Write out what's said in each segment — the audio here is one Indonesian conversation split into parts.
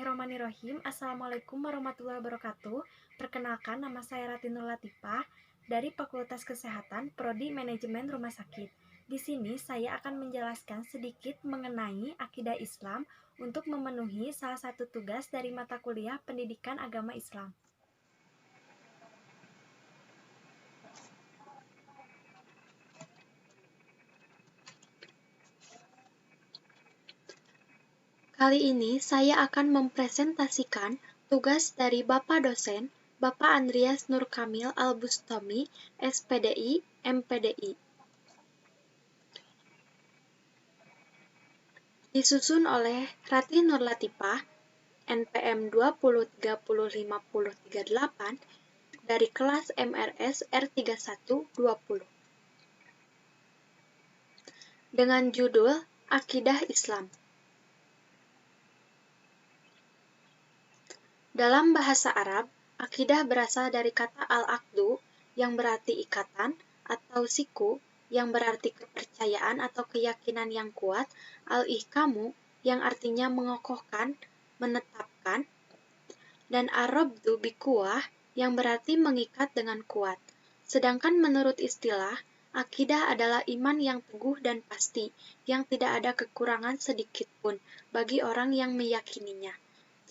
Bismillahirrahmanirrahim. Assalamualaikum warahmatullahi wabarakatuh. Perkenalkan, nama saya Ratinur Latifah dari Fakultas Kesehatan, Prodi Manajemen Rumah Sakit. Di sini saya akan menjelaskan sedikit mengenai akidah Islam untuk memenuhi salah satu tugas dari mata kuliah Pendidikan Agama Islam. Kali ini saya akan mempresentasikan tugas dari Bapak dosen, Bapak Andreas Nur Kamil Al-Bustami, SPDI, MPDI. Disusun oleh Rati Nur Latifah, NPM 20305038 dari kelas MRS R3120 dengan judul Akidah Islam. Dalam bahasa Arab, akidah berasal dari kata al-aqdu yang berarti ikatan atau siku yang berarti kepercayaan atau keyakinan yang kuat, al-ihkamu yang artinya mengokohkan, menetapkan, dan ar-rabdu biquwah yang berarti mengikat dengan kuat. Sedangkan menurut istilah, akidah adalah iman yang teguh dan pasti, yang tidak ada kekurangan sedikit pun bagi orang yang meyakininya.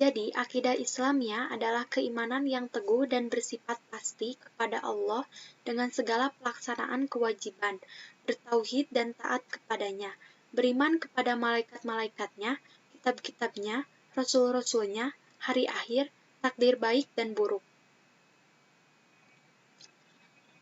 Jadi, akidah Islamnya adalah keimanan yang teguh dan bersifat pasti kepada Allah dengan segala pelaksanaan kewajiban, bertauhid dan taat kepadanya, beriman kepada malaikat-malaikatnya, kitab-kitabnya, rasul-rasulnya, hari akhir, takdir baik dan buruk.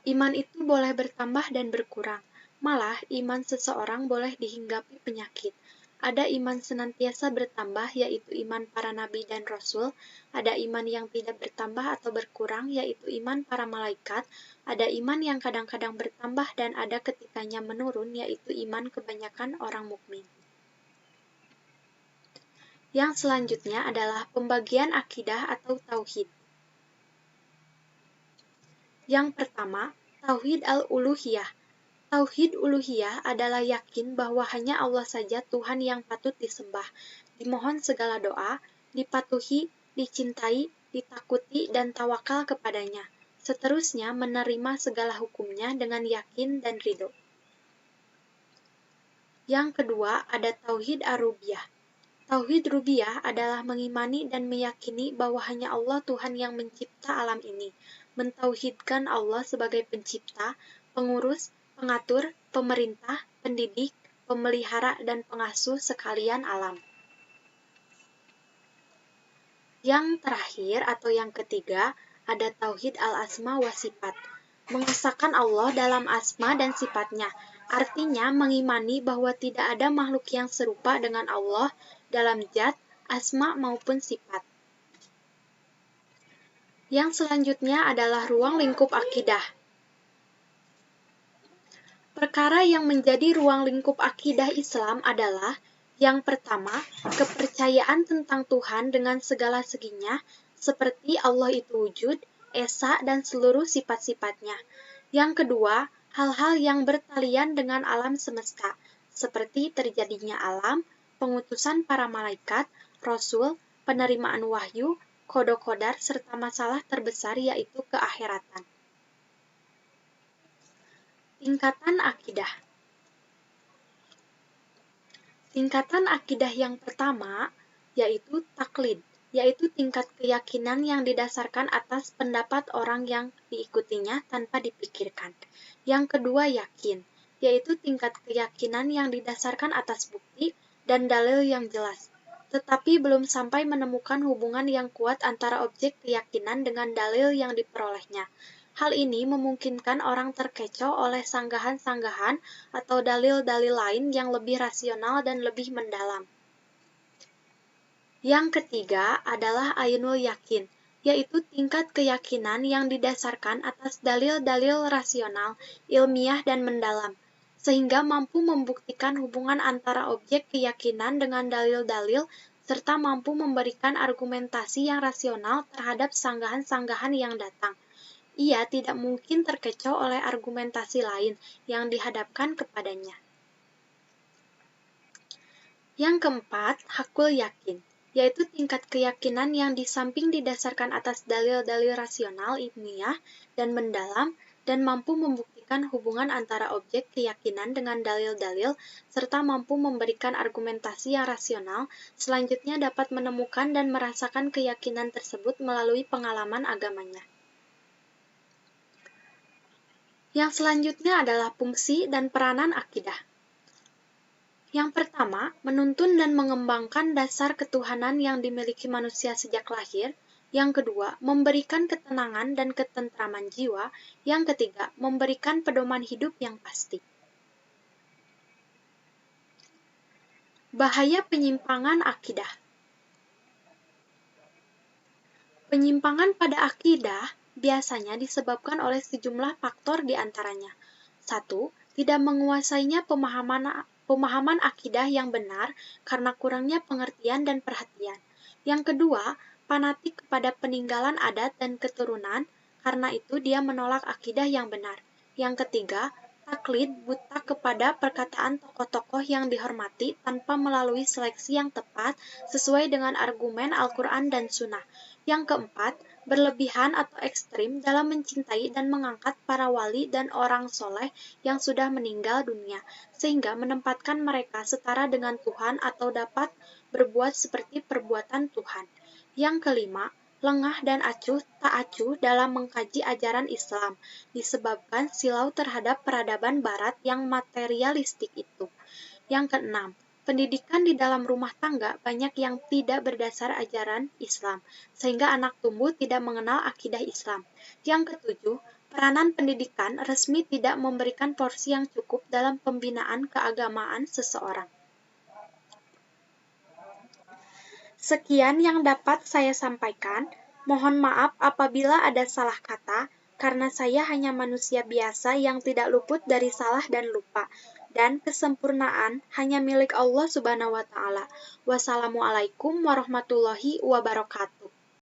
Iman itu boleh bertambah dan berkurang. Malah, iman seseorang boleh dihinggapi penyakit. Ada iman senantiasa bertambah, yaitu iman para nabi dan rasul. Ada iman yang tidak bertambah atau berkurang, yaitu iman para malaikat. Ada iman yang kadang-kadang bertambah dan ada ketikanya menurun, yaitu iman kebanyakan orang mukmin. Yang selanjutnya adalah pembagian akidah atau tauhid. Yang pertama, Tauhid al-Uluhiyah. Tauhid uluhiyah adalah yakin bahwa hanya Allah saja Tuhan yang patut disembah, dimohon segala doa, dipatuhi, dicintai, ditakuti, dan tawakal kepadanya. Seterusnya menerima segala hukumnya dengan yakin dan ridho. Yang kedua ada Tauhid ar-Rububiyah. Tauhid rububiyah adalah mengimani dan meyakini bahwa hanya Allah Tuhan yang mencipta alam ini, mentauhidkan Allah sebagai pencipta, pengurus, pengatur, pemerintah, pendidik, pemelihara, dan pengasuh sekalian alam. Yang terakhir atau yang ketiga ada Tauhid al-Asma wa Sifat. Mengesahkan Allah dalam asma dan sifatnya, artinya mengimani bahwa tidak ada makhluk yang serupa dengan Allah dalam zat, asma maupun sifat. Yang selanjutnya adalah ruang lingkup akidah. Perkara yang menjadi ruang lingkup akidah Islam adalah yang pertama, kepercayaan tentang Tuhan dengan segala seginya, seperti Allah itu wujud, esa, dan seluruh sifat-sifatnya. Yang kedua, hal-hal yang bertalian dengan alam semesta, seperti terjadinya alam, pengutusan para malaikat, rasul, penerimaan wahyu, qada-qadar, serta masalah terbesar yaitu keakhiratan. Tingkatan akidah. Tingkatan akidah yang pertama yaitu taklid, yaitu tingkat keyakinan yang didasarkan atas pendapat orang yang diikutinya tanpa dipikirkan. Yang kedua yakin, yaitu tingkat keyakinan yang didasarkan atas bukti dan dalil yang jelas, tetapi belum sampai menemukan hubungan yang kuat antara objek keyakinan dengan dalil yang diperolehnya. Hal ini memungkinkan orang terkecoh oleh sanggahan-sanggahan atau dalil-dalil lain yang lebih rasional dan lebih mendalam. Yang ketiga adalah ainul yakin, yaitu tingkat keyakinan yang didasarkan atas dalil-dalil rasional, ilmiah, dan mendalam, sehingga mampu membuktikan hubungan antara objek keyakinan dengan dalil-dalil, serta mampu memberikan argumentasi yang rasional terhadap sanggahan-sanggahan yang datang. Ia tidak mungkin terkecoh oleh argumentasi lain yang dihadapkan kepadanya. Yang keempat, hakul yakin, yaitu tingkat keyakinan yang di samping didasarkan atas dalil-dalil rasional ilmiah dan mendalam, dan mampu membuktikan hubungan antara objek keyakinan dengan dalil-dalil, serta mampu memberikan argumentasi yang rasional, selanjutnya dapat menemukan dan merasakan keyakinan tersebut melalui pengalaman agamanya. Yang selanjutnya adalah fungsi dan peranan akidah. Yang pertama, menuntun dan mengembangkan dasar ketuhanan yang dimiliki manusia sejak lahir. Yang kedua, memberikan ketenangan dan ketentraman jiwa. Yang ketiga, memberikan pedoman hidup yang pasti. Bahaya penyimpangan akidah. Penyimpangan pada akidah biasanya disebabkan oleh sejumlah faktor di antaranya. 1. Tidak menguasainya pemahaman akidah yang benar karena kurangnya pengertian dan perhatian. Yang kedua, fanatik kepada peninggalan adat dan keturunan, karena itu dia menolak akidah yang benar. Yang ketiga, taklid buta kepada perkataan tokoh-tokoh yang dihormati tanpa melalui seleksi yang tepat sesuai dengan argumen Al-Quran dan Sunnah. Yang keempat, berlebihan atau ekstrim dalam mencintai dan mengangkat para wali dan orang soleh yang sudah meninggal dunia, sehingga menempatkan mereka setara dengan Tuhan atau dapat berbuat seperti perbuatan Tuhan. Yang kelima, lengah dan tak acuh dalam mengkaji ajaran Islam, disebabkan silau terhadap peradaban Barat yang materialistik itu. Yang keenam, pendidikan di dalam rumah tangga banyak yang tidak berdasar ajaran Islam, sehingga anak tumbuh tidak mengenal akidah Islam. Yang ketujuh, peranan pendidikan resmi tidak memberikan porsi yang cukup dalam pembinaan keagamaan seseorang. Sekian yang dapat saya sampaikan. Mohon maaf apabila ada salah kata, karena saya hanya manusia biasa yang tidak luput dari salah dan lupa. Dan kesempurnaan hanya milik Allah Subhanahu wa Ta'ala. Wassalamualaikum warahmatullahi wabarakatuh.